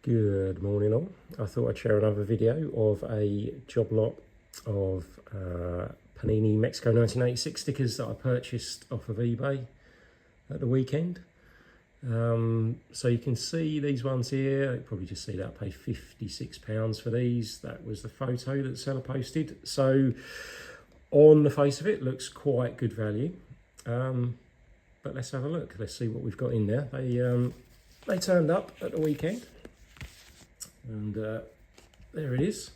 Good morning all. I thought I'd share another video of a job lot of Panini Mexico 1986 stickers that I purchased off of eBay at the weekend. So you can see these ones here. You probably just see that I paid £56 for these. That was the photo that the seller posted. So on the face of it, looks quite good value. But let's have a look. Let's see what we've got in there. They turned up at the weekend. And there it is.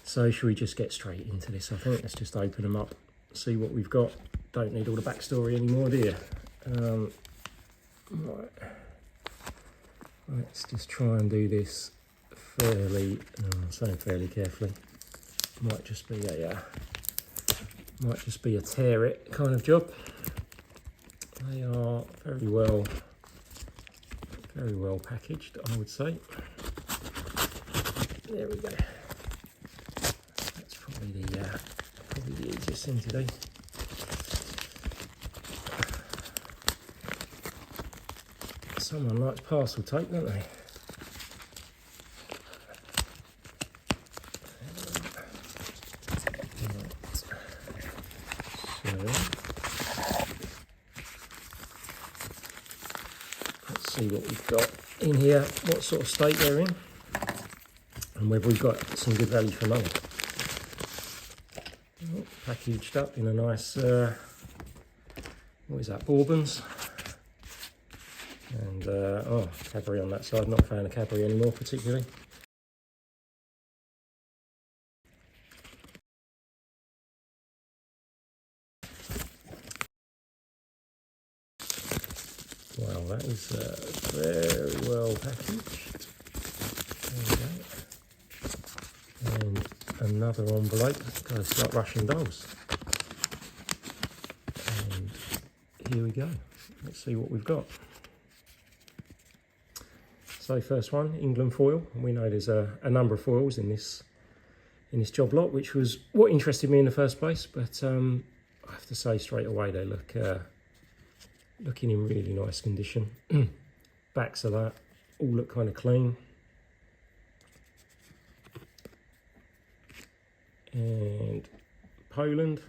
So should we just get straight into this? I think let's just open them up, see what we've got. Don't need all the backstory anymore, do you? Right. Let's just try and do this fairly, I'm saying fairly carefully. Might just be a tear it kind of job. They are very well packaged, I would say. There we go. That's probably the easiest thing to do. Someone likes parcel tape, don't they? Let's see what we've got in here, what sort of state they're in, and whether we've got some good value for money. Oh, packaged up in a nice, what is that, Bourbons? And, oh, Cadbury on that side, not a fan of Cadbury anymore particularly. Wow, that is very well packaged. There we go. And another envelope, goes like Russian dolls. And here we go. Let's see what we've got. So first one, England foil. We know there's a number of foils in this job lot, which was what interested me in the first place. But I have to say straight away, they look looking in really nice condition. Backs of that all look kind of clean. And Poland.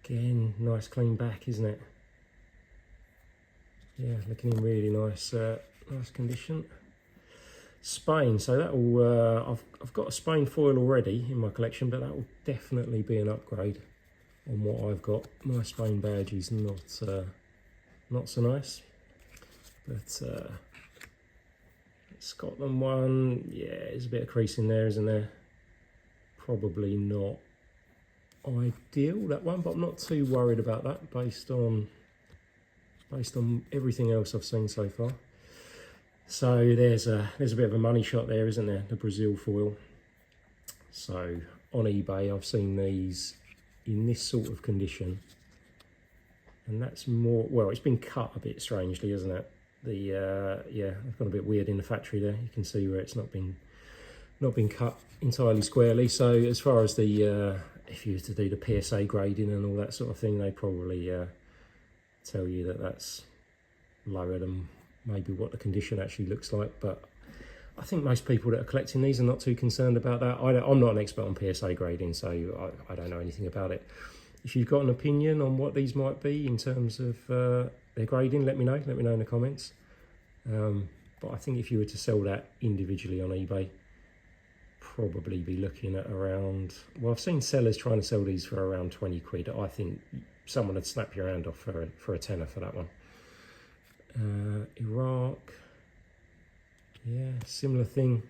Again, nice clean back, isn't it? Yeah, looking in really nice, nice condition. Spain, so that will, I've got a Spain foil already in my collection, but that will definitely be an upgrade on what I've got. My Spain badge is not so nice, but Scotland one, yeah, there's a bit of crease in there, isn't there? Probably not ideal, that one, but I'm not too worried about that based on everything else I've seen so far. So there's a bit of a money shot there, isn't there? The Brazil foil. So on eBay, I've seen these in this sort of condition, and that's more, well, it's been cut a bit strangely, isn't it? Yeah, it's gone a bit weird in the factory there. You can see where it's not been cut entirely squarely. So as far as the if you were to do the PSA grading and all that sort of thing, they probably tell you that that's lower than maybe what the condition actually looks like. But I think most people that are collecting these are not too concerned about that. I'm not an expert on PSA grading, so I don't know anything about it. If you've got an opinion on what these might be in terms of their grading, let me know in the comments. But I think if you were to sell that individually on eBay, probably be looking at around, well, I've seen sellers trying to sell these for around 20 quid. I think someone would snap your hand off for a tenner for that one. Iraq, yeah, similar thing.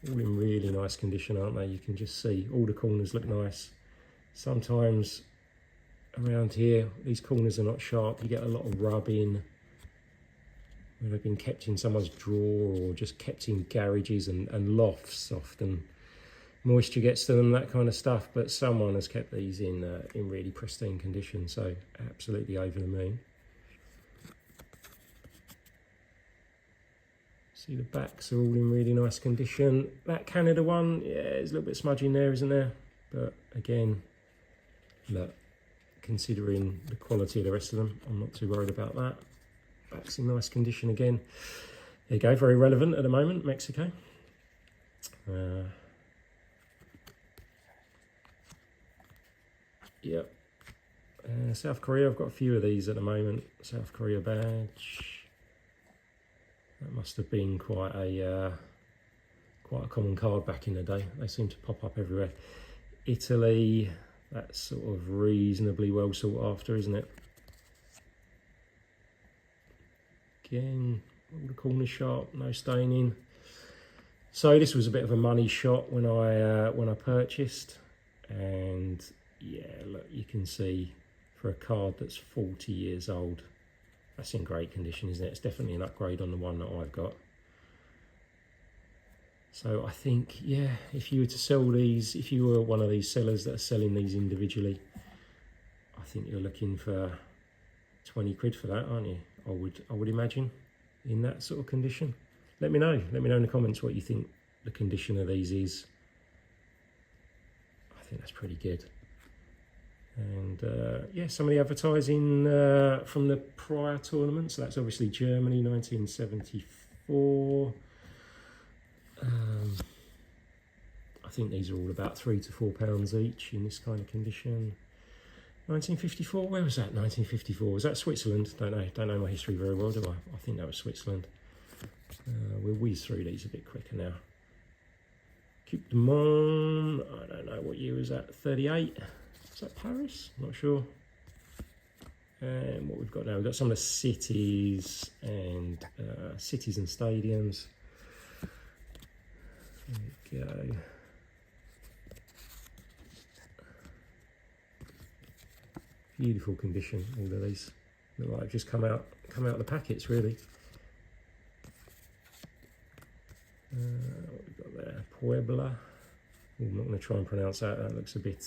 All in really nice condition, aren't they? You can just see all the corners look nice. Sometimes around here, these corners are not sharp. You get a lot of rubbing where they've been kept in someone's drawer or just kept in garages and lofts. Often moisture gets to them, that kind of stuff. But someone has kept these in really pristine condition, so absolutely over the moon. See, the backs are all in really nice condition. That Canada one, yeah, there's a little bit smudgy in there, isn't there? But again, look, considering the quality of the rest of them. I'm not too worried about that. Back's in nice condition again. There you go, very relevant at the moment, Mexico. Yep. South Korea, I've got a few of these at the moment. South Korea badge. That must have been quite a common card back in the day. They seem to pop up everywhere. Italy, that's sort of reasonably well sought after, isn't it? Again, all the corners sharp, no staining. So this was a bit of a money shot when I purchased, and yeah, look, you can see for a card that's 40 years old, that's in great condition, isn't it? It's definitely an upgrade on the one that I've got. So I think, yeah, if you were to sell these, if you were one of these sellers that are selling these individually, I think you're looking for 20 quid for that, aren't you? I would imagine, in that sort of condition. Let me know in the comments what you think the condition of these is. I think that's pretty good. And yeah, some of the advertising from the prior tournament. So that's obviously Germany, 1974. I think these are all about £3 to £4 each in this kind of condition. 1954, where was that? 1954, was that Switzerland? Don't know my history very well, do I? I think that was Switzerland. We'll whiz through these a bit quicker now. Keep them on, I don't know what year was that, 38? Is that Paris? I'm not sure. And what we've got now, we've got some of the cities and stadiums. There we go. Beautiful condition, all of these. Look like they've just come out of the packets, really. What we've got there, Puebla. Ooh, I'm not going to try and pronounce that. That looks a bit.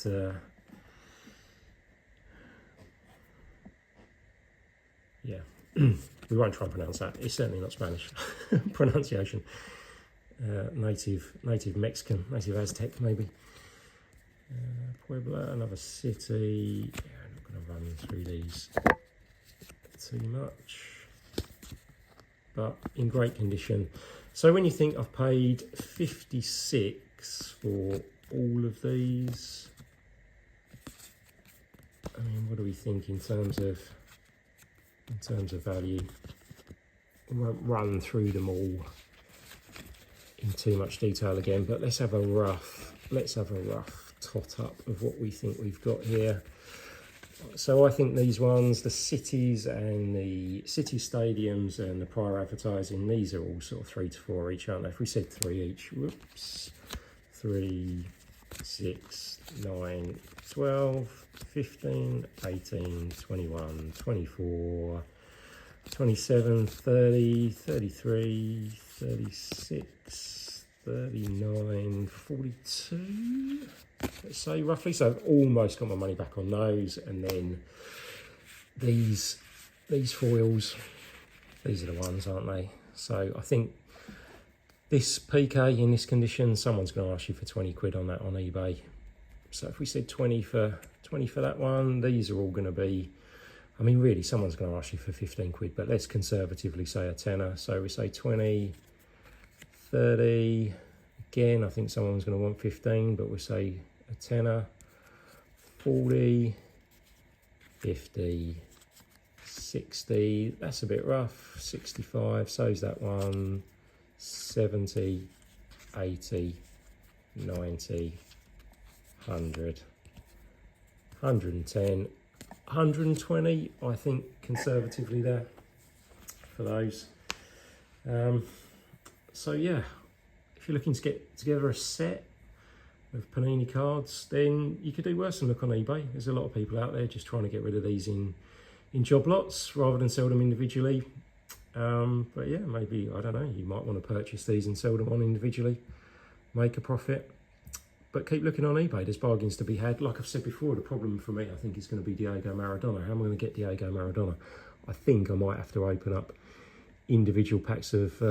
Yeah, we won't try and pronounce that. It's certainly not Spanish pronunciation. Native Mexican, native Aztec maybe. Puebla, another city. Yeah, I'm not going to run through these too much, but in great condition. So when you think I've paid 56 for all of these, I mean, what do we think in terms of value? We won't run through them all in too much detail again, but let's have a rough tot up of what we think we've got here. So I think these ones, the cities and the city stadiums and the prior advertising, these are all sort of 3 to 4 each, aren't they? If we said 3 each, whoops, 3, 6, 9, 12, 15, 18, 21, 24, 27, 30, 33, 36, 39, 42, let's say roughly. So I've almost got my money back on those. And then these foils, these are the ones, aren't they? So I think this PK in this condition, someone's going to ask you for 20 quid on that on eBay. So if we said 20 for that one, these are all going to be, I mean, really, someone's going to ask you for 15 quid, but let's conservatively say a tenner. So we say 20, 30, again, I think someone's going to want 15, but we'll say a tenner, 40, 50, 60, that's a bit rough, 65, so's that one, 70, 80, 90, 100, 110, 120, I think conservatively there for those. So yeah, if you're looking to get together a set of Panini cards, then you could do worse than look on eBay. There's a lot of people out there just trying to get rid of these in job lots rather than sell them individually. But yeah, maybe, I don't know, you might want to purchase these and sell them on individually, make a profit. But keep looking on eBay, there's bargains to be had. Like I've said before, the problem for me, I think, is going to be Diego Maradona. How am I going to get Diego Maradona? I think I might have to open up individual packs of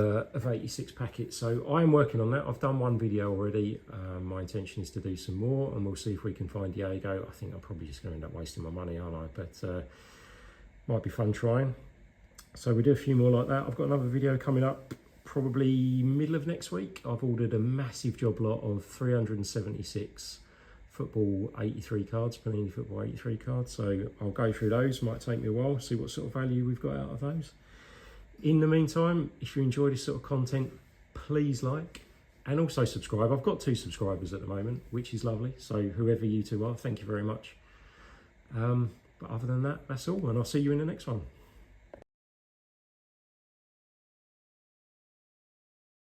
86 packets. So I am working on that. I've done one video already. My intention is to do some more, and we'll see if we can find Diego. I think I'm probably just going to end up wasting my money, aren't I? But might be fun trying. So we do a few more like that. I've got another video coming up probably middle of next week. I've ordered a massive job lot of 376 football 83 cards, Panini football 83 cards. So I'll go through those. Might take me a while, see what sort of value we've got out of those. In the meantime, if you enjoy this sort of content, please like and also subscribe. I've got 2 subscribers at the moment, which is lovely. So whoever you two are, thank you very much. But other than that, that's all, and I'll see you in the next one.